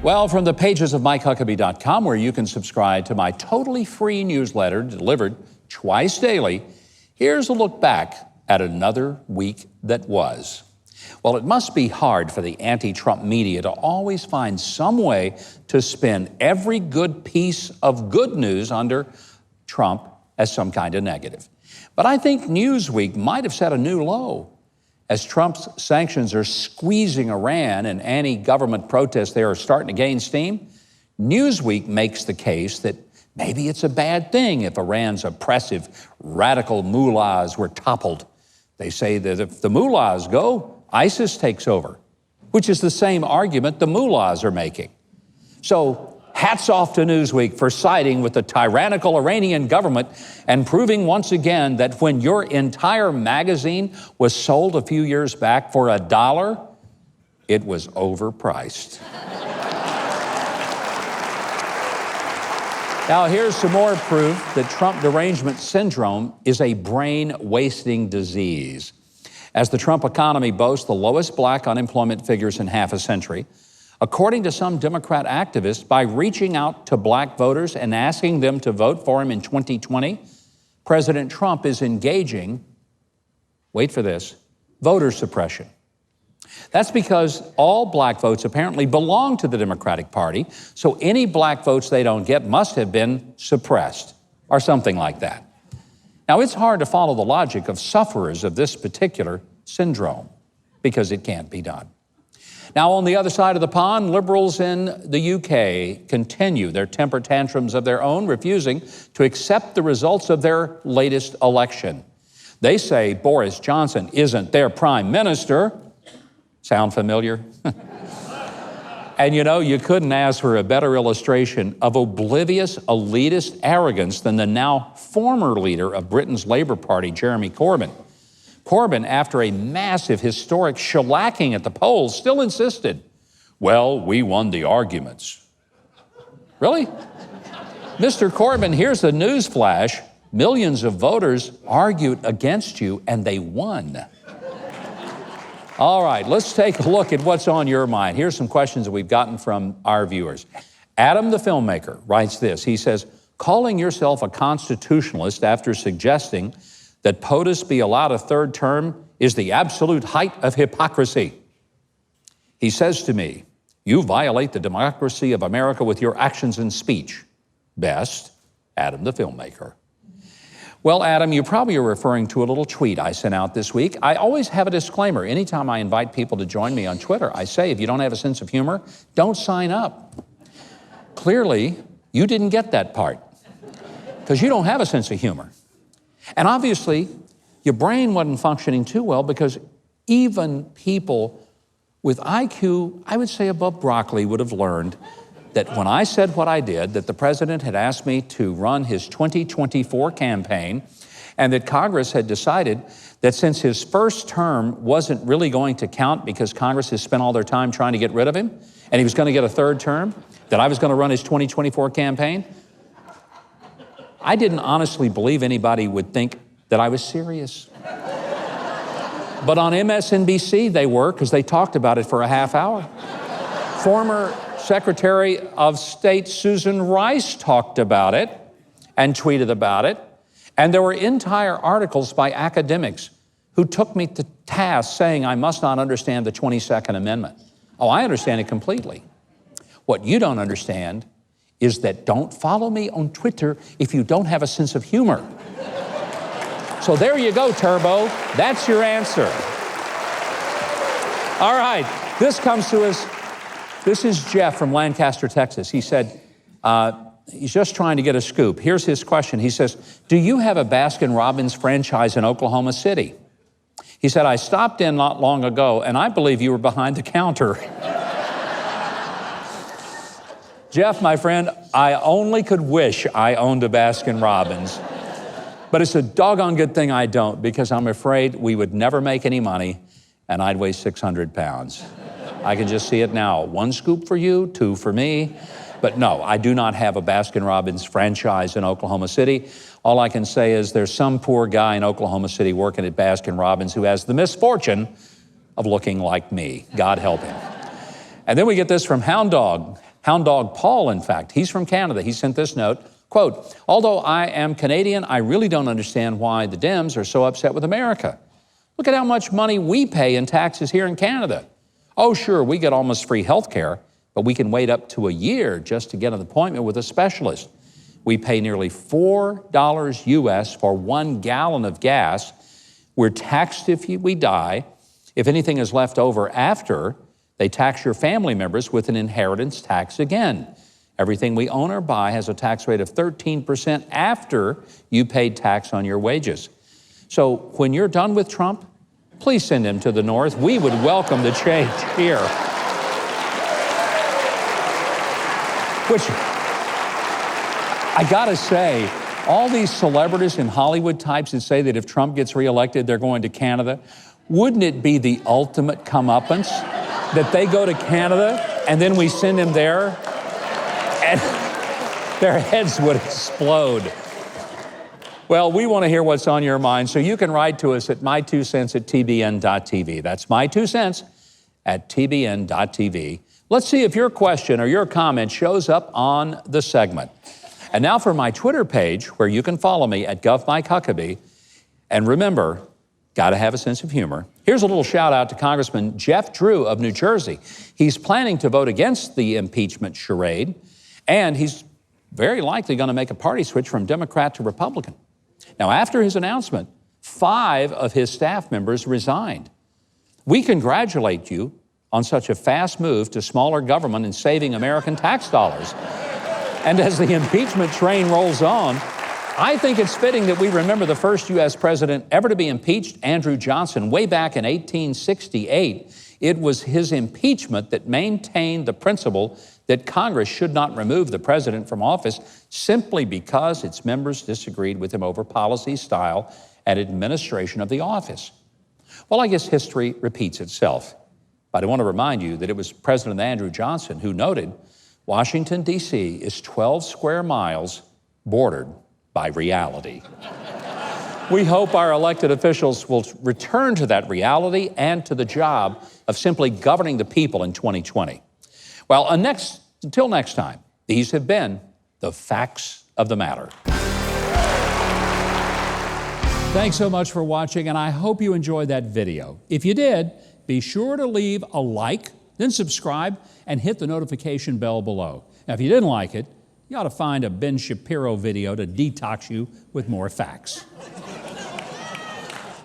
Well, from the pages of MikeHuckabee.com, where you can subscribe to my totally free newsletter delivered twice daily, here's a look back at another week that was. Well, it must be hard for the anti-Trump media to always find some way to spin every good piece of good news under Trump as some kind of negative. But I think Newsweek might have set a new low. As Trump's sanctions are squeezing Iran and anti-government protests there are starting to gain steam, Newsweek makes the case that maybe it's a bad thing if Iran's oppressive, radical mullahs were toppled. They say that if the mullahs go, ISIS takes over, which is the same argument the mullahs are making. So hats off to Newsweek for siding with the tyrannical Iranian government and proving once again that when your entire magazine was sold a few years back for $1, it was overpriced. Now, here's some more proof that Trump derangement syndrome is a brain-wasting disease. As the Trump economy boasts the lowest black unemployment figures in half a century, according to some Democrat activists, by reaching out to black voters and asking them to vote for him in 2020, President Trump is engaging, wait for this, voter suppression. That's because all black votes apparently belong to the Democratic Party, so any black votes they don't get must have been suppressed, or something like that. Now, it's hard to follow the logic of sufferers of this particular syndrome, because it can't be done. Now, on the other side of the pond, liberals in the UK continue their temper tantrums of their own, refusing to accept the results of their latest election. They say Boris Johnson isn't their prime minister. Sound familiar? And you know, you couldn't ask for a better illustration of oblivious, elitist arrogance than the now former leader of Britain's Labour Party, Jeremy Corbyn. Corbyn, after a massive, historic shellacking at the polls, still insisted, well, we won the arguments. Really? Mr. Corbyn, here's the news flash. Millions of voters argued against you, and they won. All right, let's take a look at what's on your mind. Here's some questions that we've gotten from our viewers. Adam, the filmmaker, writes this. He says, calling yourself a constitutionalist after suggesting that POTUS be allowed a third term is the absolute height of hypocrisy. He says to me, you violate the democracy of America with your actions and speech. Best, Adam, the filmmaker. Well, Adam, you probably are referring to a little tweet I sent out this week. I always have a disclaimer. Anytime I invite people to join me on Twitter, I say, if you don't have a sense of humor, don't sign up. Clearly, you didn't get that part, because you don't have a sense of humor. And obviously, your brain wasn't functioning too well, because even people with IQ, I would say above broccoli, would have learned that when I said what I did, that the president had asked me to run his 2024 campaign, and that Congress had decided that since his first term wasn't really going to count because Congress has spent all their time trying to get rid of him, and he was going to get a third term, that I was going to run his 2024 campaign. I didn't honestly believe anybody would think that I was serious. But on MSNBC, they were, because they talked about it for a half hour. Former Secretary of State Susan Rice talked about it and tweeted about it. And there were entire articles by academics who took me to task saying I must not understand the 22nd Amendment. Oh, I understand it completely. What you don't understand is that don't follow me on Twitter if you don't have a sense of humor. So there you go, Turbo. That's your answer. All right, this comes to us. This is Jeff from Lancaster, Texas. He said, he's just trying to get a scoop. Here's his question. He says, do you have a Baskin-Robbins franchise in Oklahoma City? He said, I stopped in not long ago, and I believe you were behind the counter. Jeff, my friend, I only could wish I owned a Baskin-Robbins. But it's a doggone good thing I don't, because I'm afraid we would never make any money, and I'd weigh 600 pounds. I can just see it now. 1 scoop for you, 2 for me. But no, I do not have a Baskin-Robbins franchise in Oklahoma City. All I can say is there's some poor guy in Oklahoma City working at Baskin-Robbins who has the misfortune of looking like me. God help him. And then we get this from Hound Dog. Hound Dog Paul, in fact, he's from Canada. He sent this note, quote, although I am Canadian, I really don't understand why the Dems are so upset with America. Look at how much money we pay in taxes here in Canada. Oh, sure, we get almost free health care, but we can wait up to a year just to get an appointment with a specialist. We pay nearly $4 US for 1 gallon of gas. We're taxed if we die. If anything is left over after, they tax your family members with an inheritance tax again. Everything we own or buy has a tax rate of 13% after you paid tax on your wages. So when you're done with Trump, please send him to the North. We would welcome the change here. Which, I gotta say, all these celebrities and Hollywood types that say that if Trump gets reelected, they're going to Canada, wouldn't it be the ultimate comeuppance that they go to Canada and then we send him there and their heads would explode? Well, we want to hear what's on your mind, so you can write to us at my2cents@tbn.tv. That's my2cents@tbn.tv. Let's see if your question or your comment shows up on the segment. And now for my Twitter page, where you can follow me at @GovMikeHuckabee. And remember, got to have a sense of humor. Here's a little shout out to Congressman Jeff Drew of New Jersey. He's planning to vote against the impeachment charade, and he's very likely going to make a party switch from Democrat to Republican. Now, after his announcement, 5 of his staff members resigned. We congratulate you on such a fast move to smaller government and saving American tax dollars. And as the impeachment train rolls on, I think it's fitting that we remember the first U.S. president ever to be impeached, Andrew Johnson, way back in 1868. It was his impeachment that maintained the principle that Congress should not remove the president from office simply because its members disagreed with him over policy, style, and administration of the office. Well, I guess history repeats itself. But I want to remind you that it was President Andrew Johnson who noted Washington, D.C. is 12 square miles bordered by reality. We hope our elected officials will return to that reality and to the job of simply governing the people in 2020. Well, until next time, these have been the facts of the matter. Thanks so much for watching, and I hope you enjoyed that video. If you did, be sure to leave a like, then subscribe, and hit the notification bell below. Now, if you didn't like it, you ought to find a Ben Shapiro video to detox you with more facts.